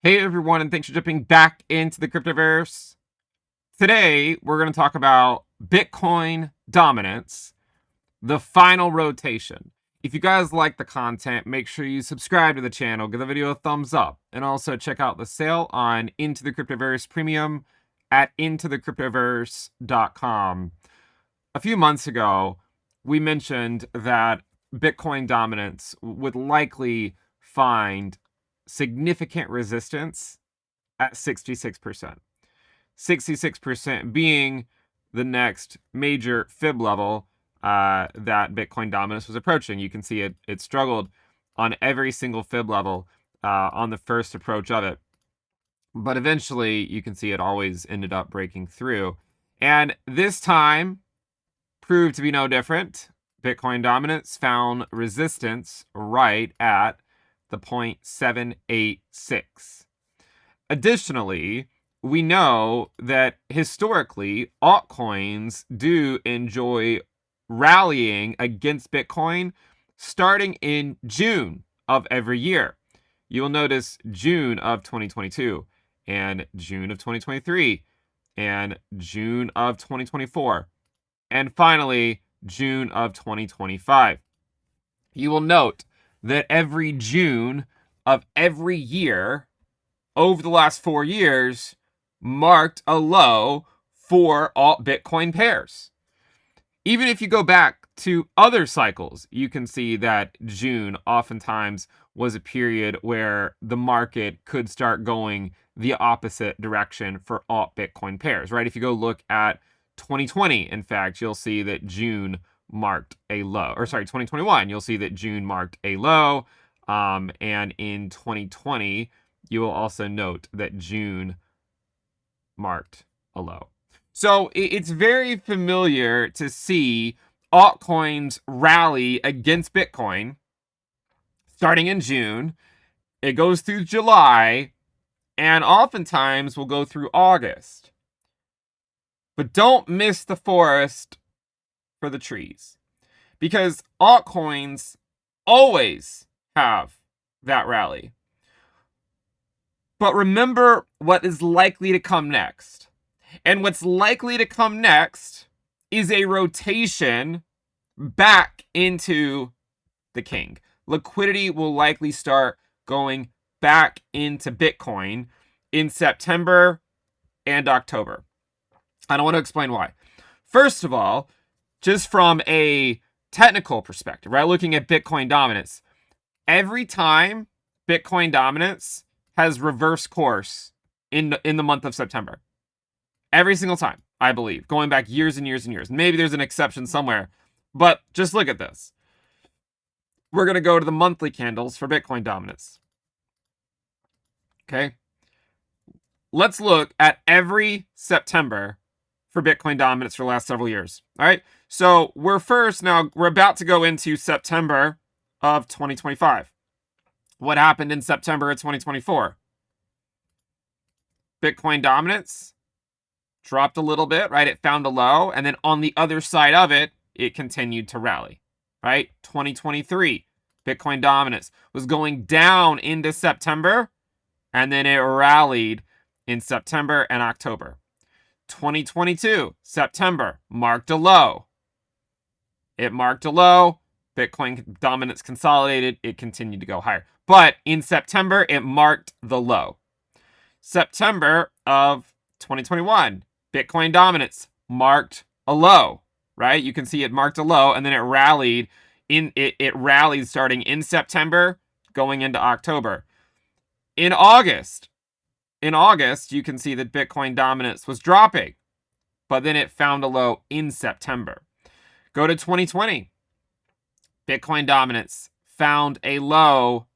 Hey everyone, and thanks for jumping back into the Cryptoverse. Today, we're going to talk about Bitcoin dominance, the final rotation. If you guys like the content, make sure you subscribe to the channel, give the video a thumbs up, and also check out the sale on Into the Cryptoverse Premium at intothecryptoverse.com. A few months ago, we mentioned that Bitcoin dominance would likely find significant resistance at 66%. 66% being the next major fib level that Bitcoin dominance was approaching. You can see it struggled on every single fib level on the first approach of it. But eventually, you can see it always ended up breaking through. And this time proved to be no different. Bitcoin dominance found resistance right at the 0.786. Additionally, we know that historically, altcoins do enjoy rallying against Bitcoin starting in June of every year. You will notice June of 2022 and June of 2023 and June of 2024 and finally June of 2025. You will note that every June of every year over the last 4 years marked a low for alt Bitcoin pairs. Even if you go back to other cycles, you can see that June oftentimes was a period where the market could start going the opposite direction for alt Bitcoin pairs, right? If you go look at 2020, in fact, you'll see that June marked a low. Or sorry, 2021, you'll see that June marked a low. And in 2020, you will also note that June marked a low. So it's very familiar to see altcoins rally against Bitcoin starting in June. It goes through July and oftentimes will go through August. But don't miss the forest for the trees, because altcoins always have that rally. But remember what is likely to come next. And what's likely to come next is a rotation back into the king. Liquidity will likely start going back into Bitcoin in September and October. And I want to explain why. First of all, just from a technical perspective, right? Looking at Bitcoin dominance, every time Bitcoin dominance has reverse course in the month of September. Every single time, I believe, going back years and years and years. Maybe there's an exception somewhere, but just look at this. We're going to go to the monthly candles for Bitcoin dominance. Okay. Let's look at every September for Bitcoin dominance for the last several years. All right. So we're about to go into September of 2025. What happened in September of 2024? Bitcoin dominance dropped a little bit, right? It found a low. And then on the other side of it, it continued to rally, right? 2023, Bitcoin dominance was going down into September, and then it rallied in September and October. 2022, September, marked a low. It marked a low. Bitcoin dominance consolidated. It continued to go higher. But in September, it marked the low. September of 2021, Bitcoin dominance marked a low, right? You can see it marked a low, and then it rallied it rallied starting in September going into October. In August, you can see that Bitcoin dominance was dropping, but then it found a low in September. Go to 2020. Bitcoin dominance found a low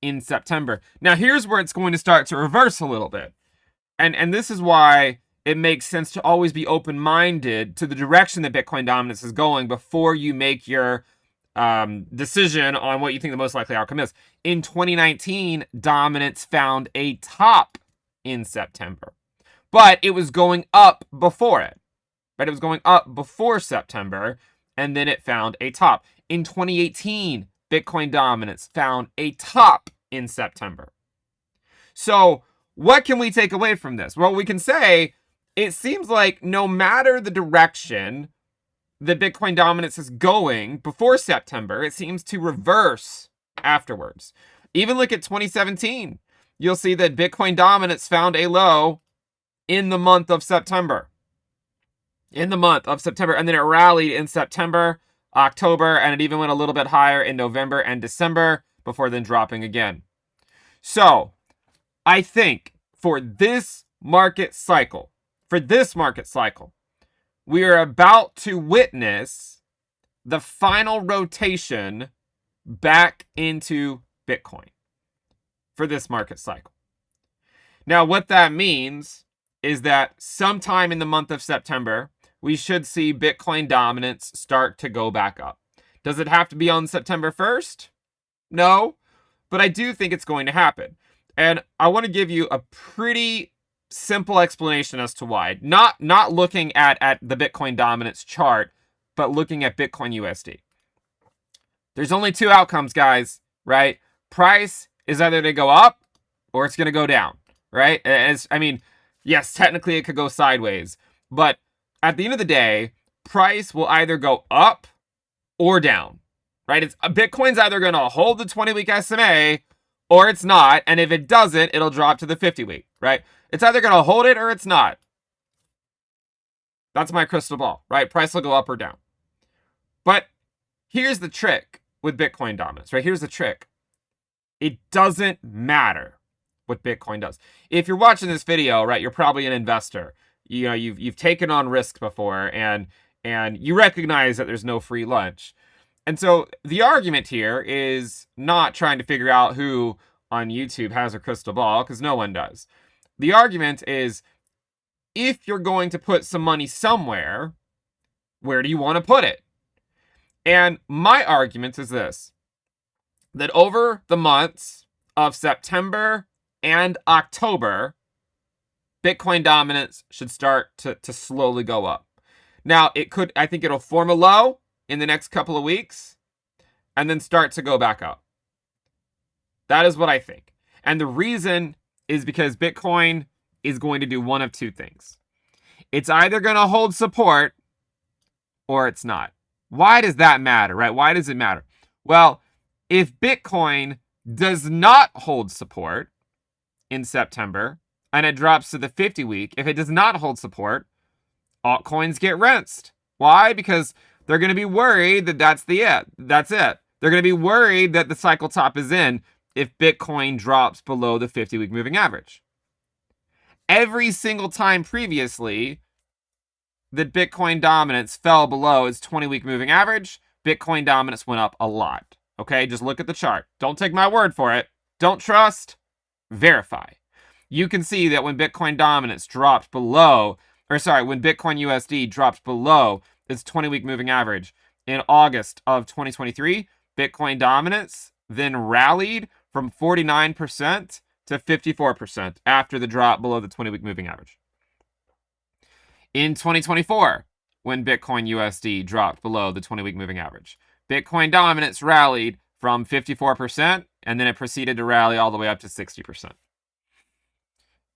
in September. Now, here's where it's going to start to reverse a little bit. And this is why it makes sense to always be open-minded to the direction that Bitcoin dominance is going before you make your decision on what you think the most likely outcome is. In 2019, dominance found a top in September, but it was going up before it. Right? It was going up before September, and then it found a top. In 2018, Bitcoin dominance found a top in September. So what can we take away from this? Well, we can say it seems like no matter the direction that Bitcoin dominance is going before September, it seems to reverse afterwards. Even look at 2017. You'll see that Bitcoin dominance found a low in the month of September. And then it rallied in September, October, and it even went a little bit higher in November and December before then dropping again. So I think for this market cycle, we are about to witness the final rotation back into Bitcoin for this market cycle. Now, what that means is that sometime in the month of September, we should see Bitcoin dominance start to go back up. Does it have to be on September 1st? No, but I do think it's going to happen. And I want to give you a pretty simple explanation as to why. Not looking at the Bitcoin dominance chart, but looking at Bitcoin USD. There's only two outcomes, guys, right? Price is either to go up or it's going to go down, right? Yes, technically it could go sideways, but at the end of the day, price will either go up or down, right? Bitcoin's either going to hold the 20-week SMA or it's not, and if it doesn't, it'll drop to the 50-week, right? It's either going to hold it or it's not. That's my crystal ball, right? Price will go up or down. But here's the trick with Bitcoin dominance, right? Here's the trick. It doesn't matter what Bitcoin does. If you're watching this video, right, you're probably an investor. You know, you've taken on risks before, and you recognize that there's no free lunch. And so the argument here is not trying to figure out who on YouTube has a crystal ball, because no one does. The argument is, if you're going to put some money somewhere, where do you want to put it? And my argument is this, that over the months of September and October, Bitcoin dominance should start to slowly go up. Now, I think it'll form a low in the next couple of weeks and then start to go back up. That is what I think. And the reason is because Bitcoin is going to do one of two things. It's either going to hold support or it's not. Why does that matter, right? Why does it matter? Well, if Bitcoin does not hold support in September and it drops to the 50-week, if it does not hold support, altcoins get rinsed. Why? Because they're going to be worried that that's it. They're going to be worried that the cycle top is in if Bitcoin drops below the 50-week moving average. Every single time previously that Bitcoin dominance fell below its 20-week moving average, Bitcoin dominance went up a lot. Okay, just look at the chart. Don't take my word for it. Don't trust. Verify. You can see that when Bitcoin dominance dropped below, when Bitcoin USD dropped below its 20-week moving average in August of 2023, Bitcoin dominance then rallied from 49% to 54% after the drop below the 20-week moving average. In 2024, when Bitcoin USD dropped below the 20-week moving average, Bitcoin dominance rallied from 54%, and then it proceeded to rally all the way up to 60%.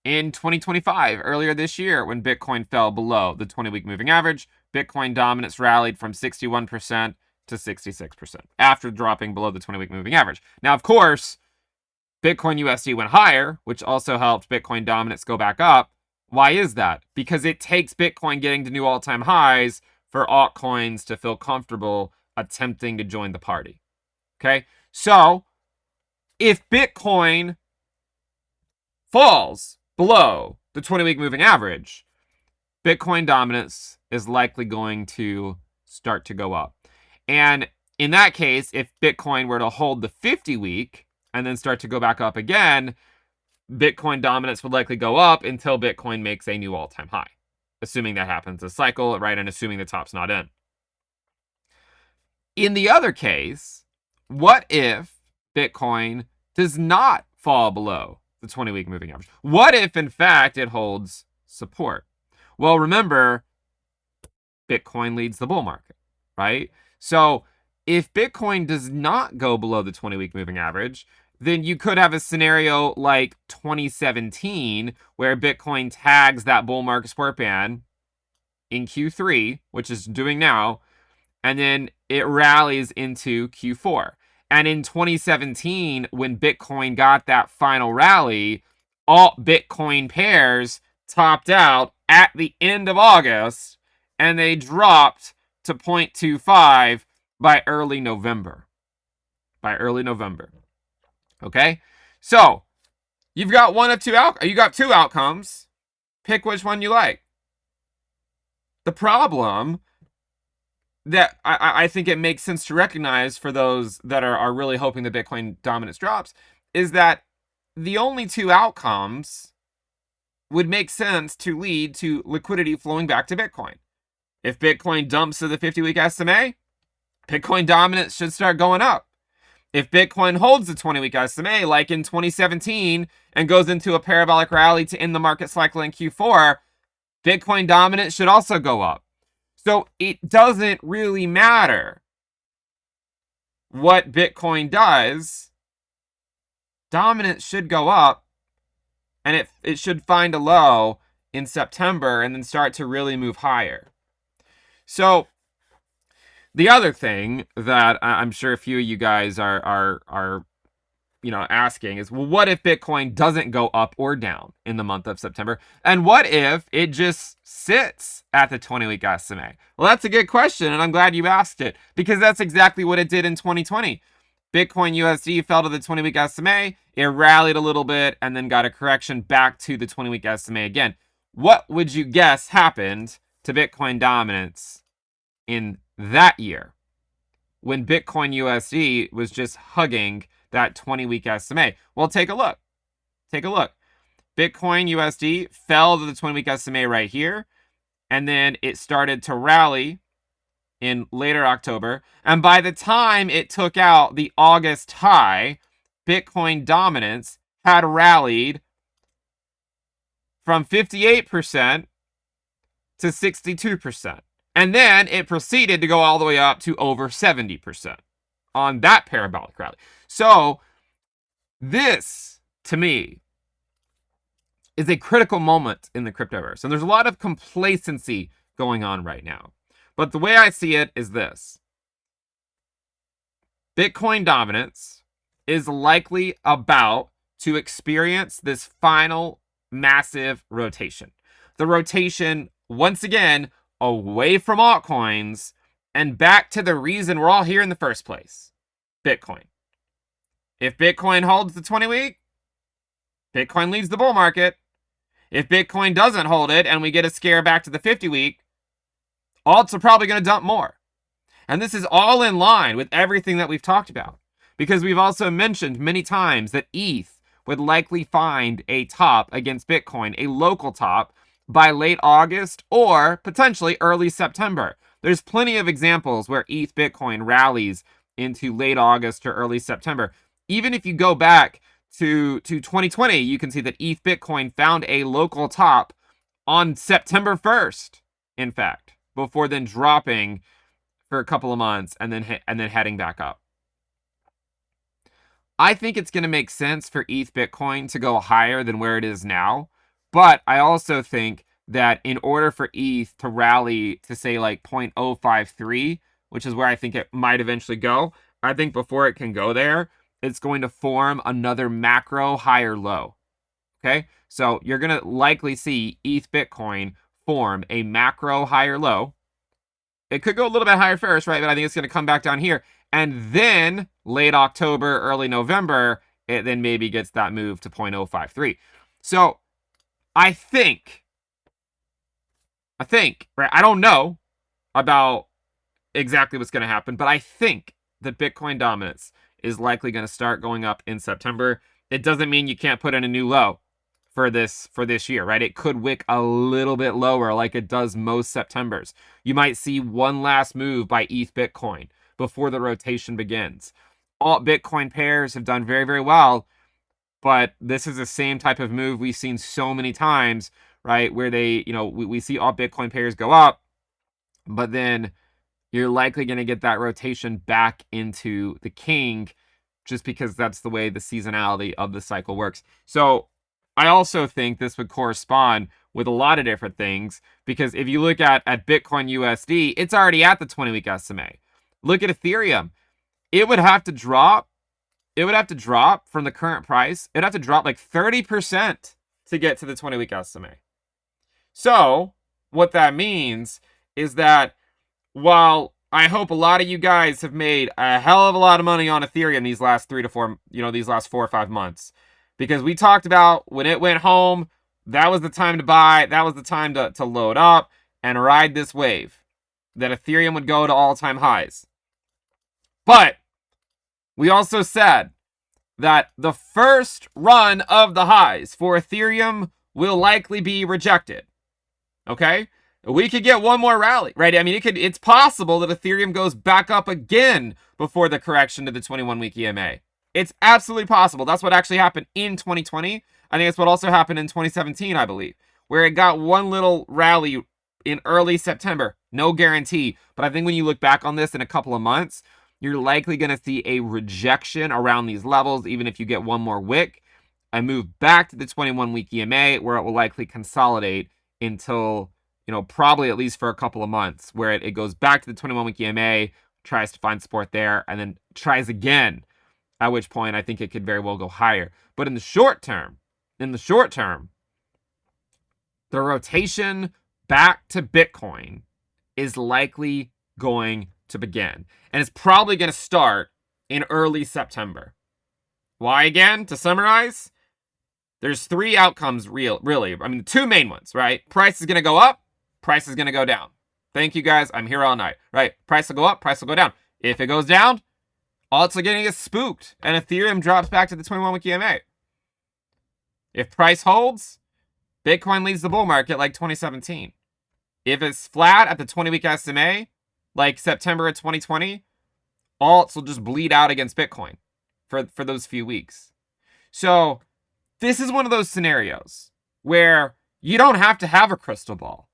In 2025, earlier this year, when Bitcoin fell below the 20-week moving average, Bitcoin dominance rallied from 61% to 66% after dropping below the 20-week moving average. Now, of course, Bitcoin USD went higher, which also helped Bitcoin dominance go back up. Why is that? Because it takes Bitcoin getting to new all-time highs for altcoins to feel comfortable attempting to join the party. Okay? So, if Bitcoin falls below the 20-week moving average, Bitcoin dominance is likely going to start to go up. And in that case, if Bitcoin were to hold the 50-week and then start to go back up again, Bitcoin dominance would likely go up until Bitcoin makes a new all-time high, assuming that happens a cycle, right, and assuming the top's not in. In the other case, what if Bitcoin does not fall below the 20-week moving average? What if, in fact, it holds support? Well, remember, Bitcoin leads the bull market, right? So if Bitcoin does not go below the 20-week moving average, then you could have a scenario like 2017 where Bitcoin tags that bull market support band in Q3, which is doing now, and then it rallies into Q4. And in 2017, when Bitcoin got that final rally, all Bitcoin pairs topped out at the end of August, and they dropped to 0.25 by early November. Okay? So, you've got you got two outcomes. Pick which one you like. The problem that I think it makes sense to recognize for those that are really hoping the Bitcoin dominance drops is that the only two outcomes would make sense to lead to liquidity flowing back to Bitcoin. If Bitcoin dumps to the 50-week SMA, Bitcoin dominance should start going up. If Bitcoin holds the 20-week SMA, like in 2017, and goes into a parabolic rally to end the market cycle in Q4, Bitcoin dominance should also go up. So it doesn't really matter what Bitcoin does. Dominance should go up, and it should find a low in September and then start to really move higher. So the other thing that I'm sure a few of you guys are asking is, well, what if Bitcoin doesn't go up or down in the month of September? And what if it just sits at the 20-week SMA? Well, that's a good question, and I'm glad you asked it, because that's exactly what it did in 2020. Bitcoin USD fell to the 20-week SMA, it rallied a little bit, and then got a correction back to the 20-week SMA again. What would you guess happened to Bitcoin dominance in that year when Bitcoin USD was just hugging that 20-week SMA? Well, take a look. Bitcoin USD fell to the 20-week SMA right here, and then it started to rally in later October. And by the time it took out the August high, Bitcoin dominance had rallied from 58% to 62%. And then it proceeded to go all the way up to over 70% on that parabolic rally. So this, to me, is a critical moment in the cryptoverse. And there's a lot of complacency going on right now. But the way I see it is this. Bitcoin dominance is likely about to experience this final massive rotation. The rotation, once again, away from altcoins and back to the reason we're all here in the first place, Bitcoin. If Bitcoin holds the 20-week, Bitcoin leads the bull market. If Bitcoin doesn't hold it and we get a scare back to the 50-week, alts are probably going to dump more. And this is all in line with everything that we've talked about, because we've also mentioned many times that ETH would likely find a top against Bitcoin, a local top, by late August or potentially early September. There's plenty of examples where ETH Bitcoin rallies into late August or early September. Even if you go back to 2020, you can see that ETH Bitcoin found a local top on September 1st, in fact, before then dropping for a couple of months and then heading back up. I think it's going to make sense for ETH Bitcoin to go higher than where it is now. But I also think that in order for ETH to rally to, say, like 0.053, which is where I think it might eventually go, I think before it can go there, it's going to form another macro higher low. Okay? So you're going to likely see ETH Bitcoin form a macro higher low. It could go a little bit higher first, right? But I think it's going to come back down here. And then late October, early November, it then maybe gets that move to 0.053. So I think, right? I don't know about exactly what's going to happen, but I think that Bitcoin dominance is likely going to start going up in September. It doesn't mean you can't put in a new low for this year, right? It could wick a little bit lower like it does most Septembers. You might see one last move by ETH Bitcoin before the rotation begins. Alt Bitcoin pairs have done very, very well, but this is the same type of move we've seen so many times, right? Where they, we see alt Bitcoin pairs go up, but then you're likely going to get that rotation back into the king just because that's the way the seasonality of the cycle works. So I also think this would correspond with a lot of different things, because if you look at Bitcoin USD, it's already at the 20-week SMA. Look at Ethereum. It would have to drop. It would have to drop from the current price. It'd have to drop like 30% to get to the 20-week SMA. So what that means is that while I hope a lot of you guys have made a hell of a lot of money on Ethereum these last 3 to 4, these last 4 or 5 months, because we talked about when it went home, that was the time to buy. That was the time to load up and ride this wave that Ethereum would go to all-time highs. But we also said that the first run of the highs for Ethereum will likely be rejected. Okay? We could get one more rally, right? I mean, it's possible that Ethereum goes back up again before the correction to the 21-week EMA. It's absolutely possible. That's what actually happened in 2020. I think it's what also happened in 2017, I believe, where it got one little rally in early September. No guarantee. But I think when you look back on this in a couple of months, you're likely going to see a rejection around these levels, even if you get one more wick, and move back to the 21-week EMA, where it will likely consolidate until, probably at least for a couple of months, where it goes back to the 21-week EMA, tries to find support there, and then tries again, at which point I think it could very well go higher. But in the short term, the rotation back to Bitcoin is likely going to begin. And it's probably going to start in early September. Why again? To summarize, there's 3 outcomes really. I mean, 2 main ones, right? Price is going to go up, price is going to go down. Thank you guys. I'm here all night, right? Price will go up, price will go down. If it goes down, alts are going to get spooked and Ethereum drops back to the 21-week EMA. If price holds, Bitcoin leads the bull market like 2017. If it's flat at the 20-week SMA, like September of 2020, alts will just bleed out against Bitcoin for those few weeks. So this is one of those scenarios where you don't have to have a crystal ball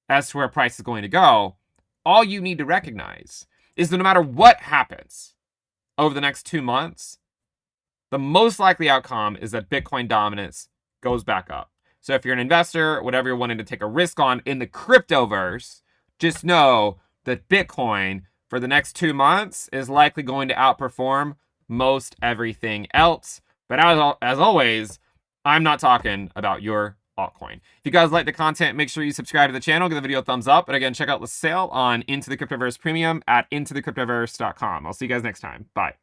as to where price is going to go. All you need to recognize is that no matter what happens over the next 2 months, the most likely outcome is that Bitcoin dominance goes back up. So if you're an investor, whatever you're wanting to take a risk on in the Cryptoverse, just know that Bitcoin for the next 2 months is likely going to outperform most everything else. But as always, I'm not talking about your altcoin. If you guys like the content, make sure you subscribe to the channel, give the video a thumbs up, and again, check out the sale on Into the Cryptoverse Premium at intothecryptoverse.com. I'll see you guys next time. Bye.